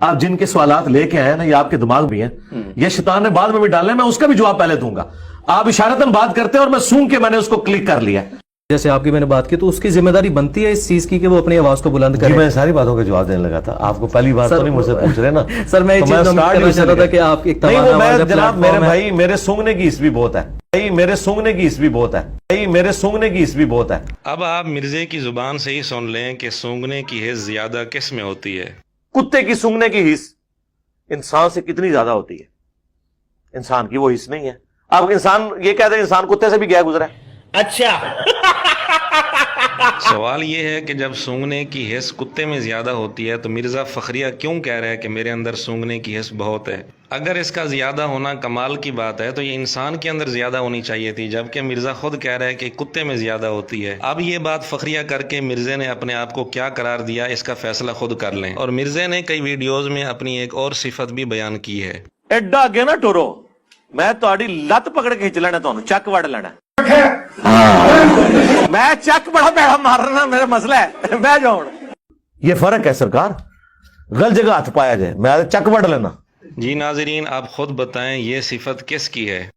آپ جن کے سوالات لے کے آئے نا یہ آپ کے دماغ بھی ہیں، یہ شیطان نے بعد میں بھی ڈالے، میں اس کا بھی جواب پہلے دوں گا. آپ اشارتاً بات کرتے ہیں اور میں سونگ کے میں نے اس کو کلک کر لیا. جیسے آپ کی میں نے بات کی تو اس کی ذمہ داری بنتی ہے اس چیز کی کہ وہ اپنی آواز کو بلند کرے. میں ساری باتوں کا جواب دینے لگا تھا، آپ کو پہلی بات تو نہیں مجھ سے پوچھ رہے نا. سر میں ایک چیز کرنا چاہتا تھا کہ آپ ایک جناب میرے بھائی میرے سونگنے کی اس بھی بہت ہے، میرے سونگنے کی اس بھی بہت ہے، میرے سونگنے کی اس بھی بہت ہے. اب آپ مرزے کی زبان سے ہی سن لیں کہ سونگنے کی حس زیادہ کس میں ہوتی ہے. کتے کی سونگنے کی حس انسان سے کتنی زیادہ ہوتی ہے؟ انسان کی وہ حس نہیں ہے. اب انسان یہ کہتے ہیں انسان کتے سے بھی گیا گزرا ہے. اچھا سوال یہ ہے کہ جب سونگنے کی حس کتے میں زیادہ ہوتی ہے تو مرزا فخریہ کیوں کہہ رہا ہے کہ میرے اندر سونگنے کی حس بہت ہے؟ اگر اس کا زیادہ ہونا کمال کی بات ہے تو یہ انسان کے اندر زیادہ ہونی چاہیے تھی، جبکہ مرزا خود کہہ رہا ہے کہ کتے میں زیادہ ہوتی ہے. اب یہ بات فخریہ کر کے مرزے نے اپنے آپ کو کیا قرار دیا اس کا فیصلہ خود کر لیں. اور مرزے نے کئی ویڈیوز میں اپنی ایک اور صفت بھی بیان کی ہے. ایڈا اگے نہ ٹورو، میں تہاڈی لت پکڑ کے کھچ لینا، تہانوں چک وڑ لینا. میں چک بڑا پیڑا مارنا میرا مسئلہ ہے. بہ جاؤ. یہ فرق ہے سرکار، غلط جگہ ہاتھ پایا جائے، میں چک وڑ لینا. جی ناظرین، آپ خود بتائیں یہ صفت کس کی ہے؟